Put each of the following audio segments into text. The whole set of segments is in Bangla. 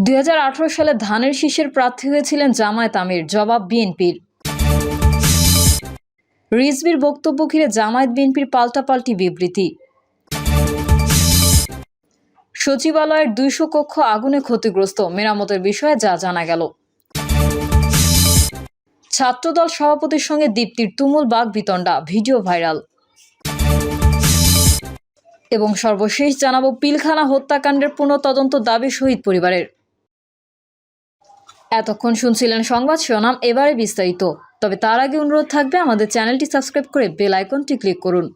2018 সালে ধানের শীষের প্রার্থী হয়েছিলেন জামায়াত আমির, জবাব বিএনপির। রিজভীর বক্তব্য ঘিরে জামায়াত বিএনপির পাল্টাপাল্টি বিবৃতি। সচিবালয়ের 200 কক্ষ আগুনে ক্ষতিগ্রস্ত, মেরামতের বিষয়ে যা জানা গেল। ছাত্রদল সভাপতির সঙ্গে দীপ্তির তুমুল বাকবিতণ্ডা, ভিডিও ভাইরাল। এবং সর্বশেষ জানাবো পিলখানা হত্যাকাণ্ডের পুনঃতদন্ত দাবি শহীদ পরিবারের। এতক্ষণ শুনছিলেন সংবাদ শিরোনাম, এবারে বিস্তারিত। তবে তার আগে অনুরোধ থাকবে আমাদের চ্যানেলটি সাবস্ক্রাইব করে বেল আইকনটি ক্লিক করুন।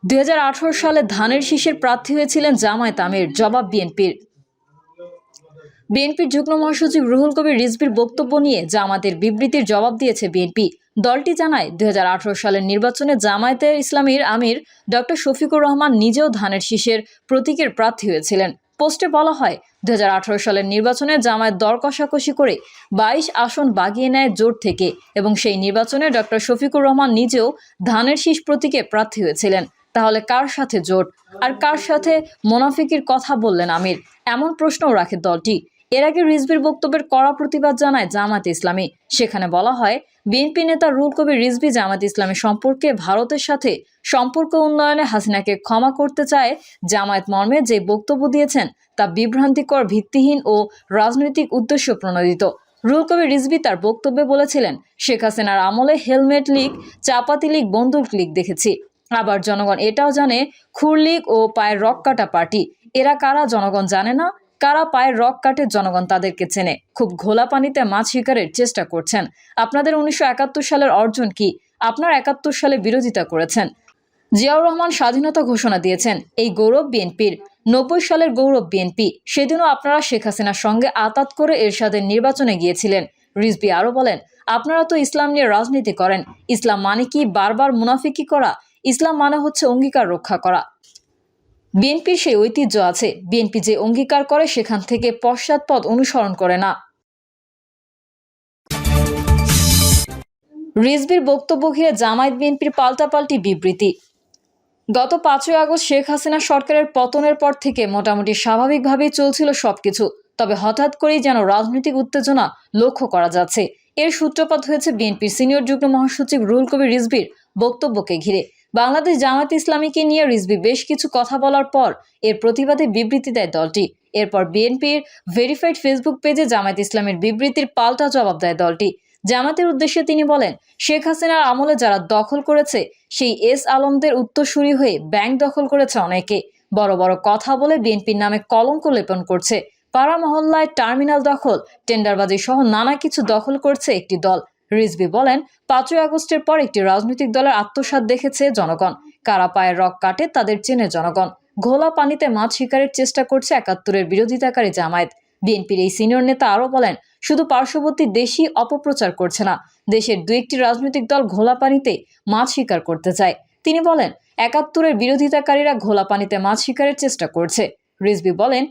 2018 সালে ধানের শীষের প্রার্থী হয়েছিলেন জামায়াত আমির, জবাব বিএনপির। বিএনপির যুগ্ম মহাসচিব রুহুল কবির রিজভীর বক্তব্য নিয়ে জামায়াতের বিবৃতির জবাব দিয়েছে বিএনপি। দলটি জানায়, 2018 সালের নির্বাচনে জামায়াতে ইসলামীর আমির ডক্টর শফিকুর রহমান নিজেও ধানের শীষের প্রতীকের প্রার্থী হয়েছিলেন। পোস্টে বলা হয়, 2018 সালের নির্বাচনে জামায়াত দর কষাকষি করে 22 আসন বাগিয়ে নেয় জোট থেকে এবং সেই নির্বাচনে ডক্টর শফিকুর রহমান নিজেও ধানের শীষ প্রতীকে প্রার্থী হয়েছিলেন। তাহলে কার সাথে জোট আর কার সাথে মোনাফিকির কথা বললেন আমির, এমন প্রশ্নও রাখে দলটি। এর আগে রিজভীর বক্তব্যের কড়া প্রতিবাদ জানায় জামায়াত ইসলামী। সেখানে বলা হয়, বিএনপি নেতা রুহুল কবির রিজভী জামায়াত ইসলামী সম্পর্কে ভারতের সাথে সম্পর্ক উন্নয়নে হাসিনাকে ক্ষমা করতে চায় জামায়াত মর্মে যে বক্তব্য দিয়েছেন তা বিভ্রান্তিকর, ভিত্তিহীন ও রাজনৈতিক উদ্দেশ্য প্রণোদিত। রুহুল কবির রিজভী তার বক্তব্যে বলেছিলেন, শেখ হাসিনার আমলে হেলমেট লীগ, চাপাতি লীগ, বন্দুক লীগ দেখেছি। আবার জনগণ এটাও জানে খুর লীগ ও পায়ের রক কাটা পার্টি। এরা কারা জনগণ জানে না, কারা পায়ের রক কাটে জনগণ তাদেরকে চেনে। খুব ঘোলা পানিতে মাছ শিকারের চেষ্টা করছেন। আপনাদের 1971 সালের অর্জন কি? আপনার 71 সালে বিরোধিতা করেছেন। জিয়াউর রহমান স্বাধীনতা ঘোষণা দিয়েছেন, এই গৌরব বিএনপির। 90 সালের গৌরব বিএনপি। সেদিনও আপনারা শেখ হাসিনার সঙ্গে আতাত করে এরশাদের নির্বাচনে গিয়েছিলেন। রিজভী আরও বলেন, আপনারা তো ইসলাম নিয়ে রাজনীতি করেন। ইসলাম মানে কি বারবার মুনাফিকি করা? ইসলাম মানে হচ্ছে অঙ্গীকার রক্ষা করা। বিএনপির সেই ঐতিহ্য আছে। বিএনপি যে অঙ্গীকার করে সেখান থেকে পশ্চাৎপদ অনুসরণ করে না। রিজভীর বক্তব্য ঘিরে জামায়াত বিএনপির পাল্টাপাল্টি বিবৃতি। গত 5ই আগস্ট শেখ হাসিনা সরকারের পতনের পর থেকে মোটামুটি স্বাভাবিকভাবেই চলছিল সবকিছু। তবে হঠাৎ করেই যেন রাজনৈতিক উত্তেজনা লক্ষ্য করা যাচ্ছে। এর সূত্রপাত হয়েছে বিএনপির সিনিয়র যুগ্ম মহাসচিব রুহুল কবির রিজভীর বক্তব্যকে ঘিরে। বাংলাদেশ জামায়াত ইসলামীকে নিয়ে রিজভী বেশ কিছু কথা বলার পর এর প্রতিবাদে বিবৃতি দেয় দলটি। এরপর বিএনপির ভেরিফাইড ফেসবুক পেজে জামায়াত ইসলামীর বিবৃতির পাল্টা জবাব দেয় দলটি। জামায়াতের উদ্দেশ্যে তিনি বলেন, শেখ হাসিনার আমলে যারা দখল করেছে সেই এস আলমদের উত্তরসূরি হয়ে ব্যাংক দখল করেছে অনেকে। বড় বড় কথা বলে বিএনপির নামে কলঙ্ক লেপন করছে। পাড়া মহল্লায় টার্মিনাল দখল, টেন্ডারবাজি সহ নানা কিছু দখল করছে একটি দল। রিজভী বলেন, 5ই আগস্টের পর একটি রাজনৈতিক দলের আত্মসাৎ দেখেছে জনগণ। কারা পায়ের রক কাটে তাদের চেনে জনগণ। ঘোলা পানিতে মাছ শিকারের চেষ্টা করছে 71-এর বিরোধিতাকারী জামায়াত। বিএনপির এই সিনিয়র নেতা আরও বলেন, শুধু পার্শ্ববর্তী দেশই অপপ্রচার করছে না, দেশের 2-1টি রাজনৈতিক দল ঘোলা পানিতে মাছ শিকার করতে চায়। তিনি বলেন, 71-এর বিরোধিতাকারীরা ঘোলা পানিতে মাছ শিকারের চেষ্টা করছে। রিজভী বলেন,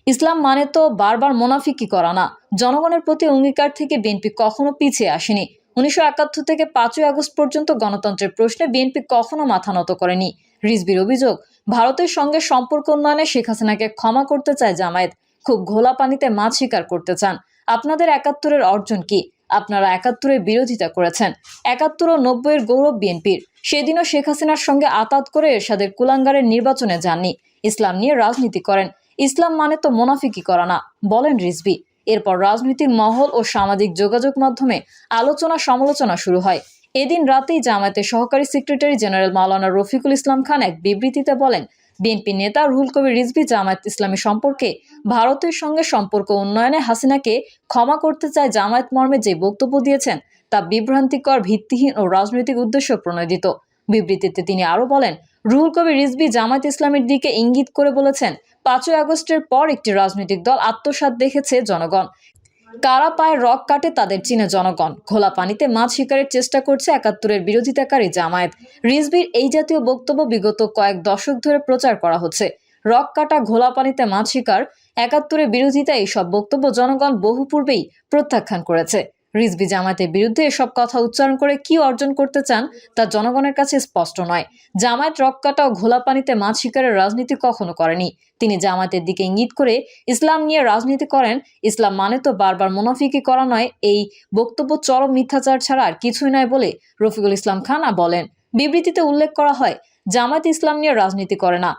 ইসলাম মানে তো বারবার মোনাফিকি করা না। জনগণের প্রতি অঙ্গীকার থেকে বিএনপি কখনো পিছিয়ে আসেনি। 1971 থেকে 5ই আগস্ট পর্যন্ত গণতন্ত্রের প্রশ্নে বিএনপি কখনো মাথা নত করেনি। রিজভীর অভিযোগ, ভারতের সঙ্গে সম্পর্ক উন্নয়নে শেখ হাসিনাকে ক্ষমা করতে চায় জামায়াত। খুব ঘোলা পানিতে মাছ শিকার করতে চান। আপনাদের 71-এর অর্জন কি? আপনারা 71-এর বিরোধিতা করেছেন। 71 ও 90-এর গৌরব বিএনপির। সেদিনও শেখ হাসিনার সঙ্গে আতাত করে এরশাদের কুলাঙ্গারের নির্বাচনে যাননি। ইসলাম নিয়ে রাজনীতি করেন। ইসলাম মানে তো মুনাফিকি করা না, বলেন রিজভী। এরপর রাজনৈতিক মহল ও সামাজিক যোগাযোগ মাধ্যমে আলোচনা সমালোচনা শুরু হয়। এদিন রাতেই জামায়াতের সহকারী সেক্রেটারি জেনারেল মাওলানা রফিকুল ইসলাম খান এক বিবৃতিতে বলেন, বিএনপি নেতা রুহুল কবির রিজভী জামায়াত ইসলামী সম্পর্কে ভারতের সঙ্গে সম্পর্ক উন্নয়নে হাসিনাকে ক্ষমা করতে চায় জামায়াত মর্মে যে বক্তব্য দিয়েছেন তা বিভ্রান্তিকর, ভিত্তিহীন ও রাজনৈতিক উদ্দেশ্য প্রণোদিত। বিবৃতিতে তিনি আরও বলেন, রুহুল কবির রিজভী জামায়াত ইসলামীর দিকে ইঙ্গিত করে বলেছেন, 5ই আগস্টের পর একটি রাজনৈতিক দল আত্মসাৎ দেখেছে জনগণ। কারা পায়ের রক কাটে তাদের চিনে জনগণ। ঘোলা পানিতে মাছ শিকারের চেষ্টা করছে 71-এর বিরোধিতাকারী জামায়াত। রিজভীর এই জাতীয় বক্তব্য বিগত কয়েক দশক ধরে প্রচার করা হচ্ছে। রক কাটা, ঘোলা পানিতে মাছ শিকার, 71-এর বিরোধিতা, এইসব বক্তব্য জনগণ বহু পূর্বেই প্রত্যাখ্যান করেছে। রিজভী জামায়াতের বিরুদ্ধে এসব কথা উচ্চারণ করে কি অর্জন করতে চান তা জনগণের কাছে স্পষ্ট নয়। জামায়াত রক কাটা ও ঘোলা পানিতে মাছ শিকারের রাজনীতি কখনো করেনি। তিনি জামায়াতের দিকে ইঙ্গিত করে ইসলাম নিয়ে রাজনীতি করেন। ইসলাম মানে তো বারবার মুনাফিকি করা নয়। এই বক্তব্য চরম মিথ্যাচার ছাড়া আর কিছুই নয় বলে রফিকুল ইসলাম খান বলেন। বিবৃতিতে উল্লেখ করা হয়, জামায়াত ইসলাম নিয়ে রাজনীতি করে না।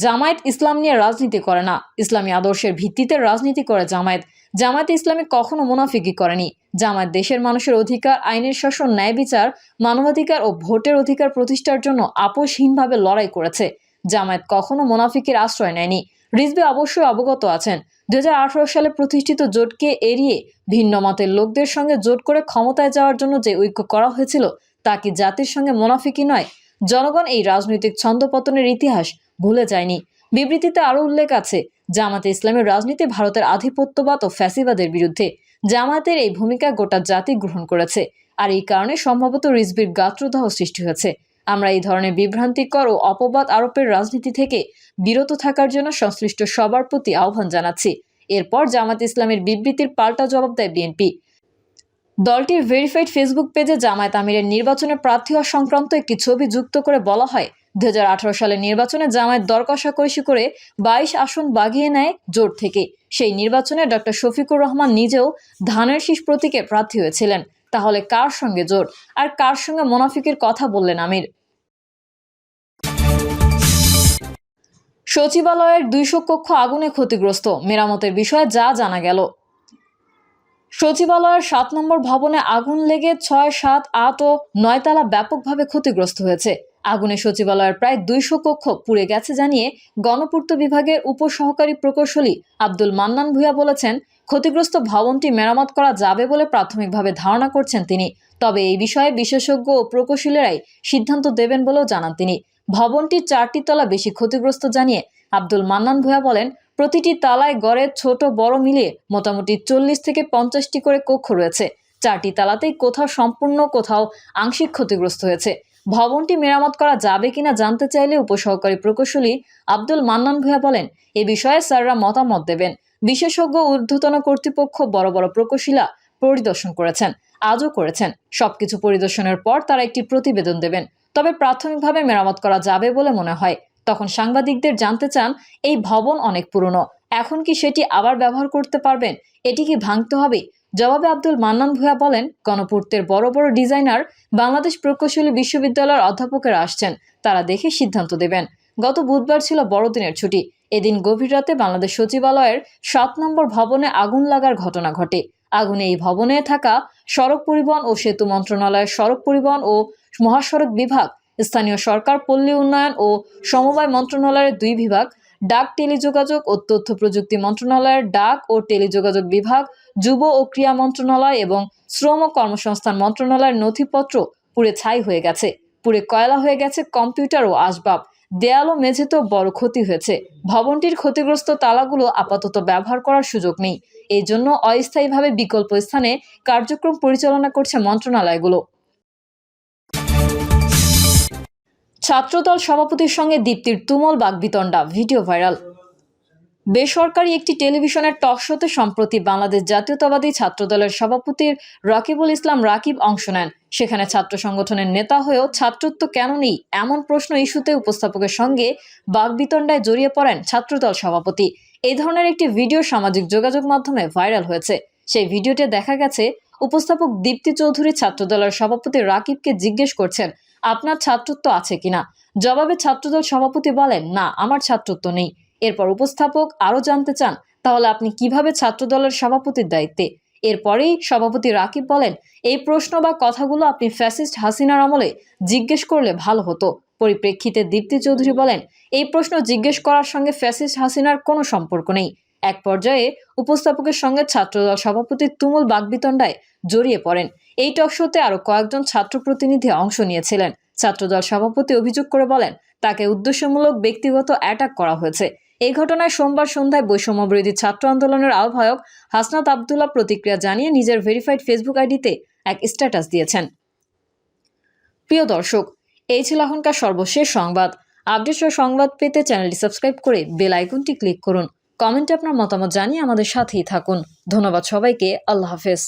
জামায়াত ইসলাম নিয়ে রাজনীতি করে না, ইসলামী আদর্শের ভিত্তিতে রাজনীতি করে জামায়াত। জামায়াত ইসলামী কখনো মুনাফিকি করেনি। জামায়াত দেশের মানুষের অধিকার, আইনের শাসন, ন্যায় বিচার, মানবাধিকার ও ভোটের অধিকার প্রতিষ্ঠার জন্য আপোষহীনভাবে লড়াই করেছে। জামায়াত কখনো মুনাফিকির আশ্রয় নেয়নি। রিজভী অবশ্যই অবগত আছেন, 2018 সালে প্রতিষ্ঠিত জোটকে এড়িয়ে ভিন্ন মতের লোকদের সঙ্গে জোট করে ক্ষমতায় যাওয়ার জন্য যে ঐক্য করা হয়েছিল তা কি জাতির সঙ্গে মুনাফিকি নয়? জনগণ এই রাজনৈতিক ছন্দপতনের ইতিহাস ভুলে যায়নি। বিবৃতিতে আরো উল্লেখ আছে, জামায়াতে ইসলামের রাজনীতি ভারতের আধিপত্যবাদ ও ফ্যাসিবাদের বিরুদ্ধে। জামায়াতের এই ভূমিকা গোটা জাতি গ্রহণ করেছে, আর এই কারণে সম্ভবত রিজভীর গাত্রদাহ সৃষ্টি হয়েছে। আমরা এই ধরনের বিভ্রান্তিকর ও অপবাদ আরোপের রাজনীতি থেকে বিরত থাকার জন্য সংশ্লিষ্ট সবার প্রতি আহ্বান জানাচ্ছি। এরপর জামায়াত ইসলামের বিবৃতির পাল্টা জবাব দেয় বিএনপি। দলটির ভেরিফাইড ফেসবুক পেজে জামায়াত আমিরের নির্বাচনে প্রার্থী হওয়া সংক্রান্ত একটি ছবি যুক্ত করে বলা হয়, 2018 সালের নির্বাচনে জামায়াত দর কষাকষি করে 22 আসন বাগিয়ে নেয় জোট থেকে। সেই নির্বাচনে ডক্টর শফিকুর রহমান নিজেও ধানের শীষ প্রতীকে প্রার্থী হয়েছিলেন। তাহলে কার সঙ্গে জোট আর কার সঙ্গে মুনাফিকের কথা বললেন আমির? সচিবালয়ের 200 কক্ষ আগুনে ক্ষতিগ্রস্ত, মেরামতের বিষয়ে যা জানা গেল। সচিবালয়ের 7 নম্বর ভবনে আগুন লেগে 6, 7, 8 ও 9 তলা ব্যাপকভাবে ক্ষতিগ্রস্ত হয়েছে। আগুনে সচিবালয়ের প্রায় 200 কক্ষ পুড়ে গেছে জানিয়ে গণপূর্ত বিভাগের উপসহকারী প্রকৌশলী আব্দুল মান্নান ভূঁইয়া বলেছেন, ক্ষতিগ্রস্ত ভবনটি মেরামত করা যাবে বলে প্রাথমিকভাবে ধারণা করছেন তিনি। তবে এই বিষয়ে বিশেষজ্ঞ ও প্রকৌশলীরাই সিদ্ধান্ত দেবেন বলেও জানান তিনি। ভবনটি 4টি তলা বেশি ক্ষতিগ্রস্ত জানিয়ে আব্দুল মান্নান ভূঁইয়া বলেন, প্রতিটি তালায় গড়ে ছোট বড় মিলিয়ে মোটামুটি 40 থেকে 50টি করে কক্ষ রয়েছে। 4টি তালাতেই কোথাও সম্পূর্ণ, কোথাও আংশিক ক্ষতিগ্রস্ত হয়েছে। ভবনটি মেরামত করা যাবে কিনা জানতে চাইলে উপসহকারী প্রকৌশলী আব্দুল মান্নান ভূঁইয়া বলেন, এ বিষয়ে স্যাররা মতামত দেবেন। বিশেষজ্ঞ ঊর্ধ্বতন কর্তৃপক্ষ বড় বড় প্রকৌশলীরা পরিদর্শন করেছেন, আজও করেছেন। সবকিছু পরিদর্শনের পর তারা একটি প্রতিবেদন দেবেন। তবে প্রাথমিকভাবে মেরামত করা যাবে বলে মনে হয়। তখন সাংবাদিকদের জানতে চান, এই ভবন অনেক পুরনো, এখন কি সেটি আবার ব্যবহার করতে পারবেন? এটি কি ভাঙতে হবে? জবাবে আব্দুল মান্নান ভূঁইয়া বলেন, গণপূর্তের বড় বড় ডিজাইনার বাংলাদেশ প্রকৌশলী বিশ্ববিদ্যালয়ের অধ্যাপকেরা আসছেন, তারা দেখে সিদ্ধান্ত দেবেন। গত বুধবার ছিল বড়দিনের ছুটি। এদিন গভীর রাতে বাংলাদেশ সচিবালয়ের 7 নম্বর ভবনে আগুন লাগার ঘটনা ঘটে। আগুনে এই ভবনে থাকা সড়ক পরিবহন ও সেতু মন্ত্রণালয়ের সড়ক পরিবহন ও মহাসড়ক বিভাগ, স্থানীয় সরকার, পল্লী উন্নয়ন ও সমবায় মন্ত্রণালয়ের 2 বিভাগ, ডাক টেলিযোগাযোগ ও তথ্য প্রযুক্তি মন্ত্রণালয়ের ডাক ও টেলিযোগাযোগ বিভাগ, যুব ও ক্রীড়া মন্ত্রণালয় এবং শ্রম ও কর্মসংস্থান মন্ত্রণালয়ের নথিপত্র পুড়ে ছাই হয়ে গেছে। পুড়ে কয়লা হয়ে গেছে কম্পিউটার ও আসবাব। দেয়াল ও মেঝেতেও বড় ক্ষতি হয়েছে। ভবনটির ক্ষতিগ্রস্ত তালাগুলো আপাতত ব্যবহার করার সুযোগ নেই। এই জন্য অস্থায়ীভাবে বিকল্প স্থানে কার্যক্রম পরিচালনা করছে মন্ত্রণালয়গুলো। ছাত্রদল সভাপতির সঙ্গে দীপ্তির তুমুল বাকবিতণ্ডা, ভিডিও ভাইরাল। বেসরকারি একটি টেলিভিশনের টক শোতে সম্প্রতি বাংলাদেশ জাতীয়তাবাদী ছাত্রদলের সভাপতির রাকিবুল ইসলাম রাকিব অংশ নেন। সেখানে ছাত্র সংগঠনের নেতা হয়েও ছাত্রত্ব কেন নেই এমন প্রশ্ন ইস্যুতে উপস্থাপকের সঙ্গে বাকবিতণ্ডায় জড়িয়ে পড়েন ছাত্রদল সভাপতি। এই ধরনের একটি ভিডিও সামাজিক যোগাযোগ মাধ্যমে ভাইরাল হয়েছে। সেই ভিডিওতে দেখা গেছে, উপস্থাপক দীপ্তি চৌধুরী ছাত্রদলের সভাপতি রাকিবকে জিজ্ঞেস করছেন, আপনার ছাত্রত্ব আছে কিনা? জবাবে ছাত্রদল সভাপতি বলেন, না, আমার ছাত্রত্ব নেই। এরপর উপস্থাপক আরও জানতে চান, তাহলে আপনি কিভাবে ছাত্রদলের সভাপতির দায়িত্বে? এরপরেই সভাপতি রাকিব বলেন, এই প্রশ্ন বা কথাগুলো আপনি ফ্যাসিস্ট হাসিনার আমলে জিজ্ঞেস করলে ভালো হতো। পরিপ্রেক্ষিতে দীপ্তি চৌধুরী বলেন, এই প্রশ্ন জিজ্ঞেস করার সঙ্গে ফ্যাসিস্ট হাসিনার কোনো সম্পর্ক নেই। এক পর্যায়ে উপস্থাপকের সঙ্গে ছাত্রদল সভাপতির তুমুল বাকবিতণ্ডায় জড়িয়ে পড়েন। এই টক শোতে আরও কয়েকজন ছাত্র প্রতিনিধি অংশ নিয়েছিলেন। ছাত্রদল সভাপতি অভিযোগ করে বলেন, তাকে উদ্দেশ্যমূলক ব্যক্তিগত অ্যাটাক করা হয়েছে। এই ঘটনায় সোমবার সন্ধ্যায় বৈষম্যবিরোধী ছাত্র আন্দোলনের আহ্বায়ক হাসনাত আবদুল্লাহ প্রতিক্রিয়া জানিয়ে নিজের ভেরিফাইড ফেসবুক আইডিতে এক স্ট্যাটাস দিয়েছেন। প্রিয় দর্শক, এই ছিল এখনকার সর্বশেষ সংবাদ। আপডেট ও সংবাদ পেতে চ্যানেলটি সাবস্ক্রাইব করে বেল আইকনটি ক্লিক করুন। কমেন্টে আপনার মতামত জানিয়ে আমাদের সাথেই থাকুন। ধন্যবাদ সবাইকে। আল্লাহ হাফেজ।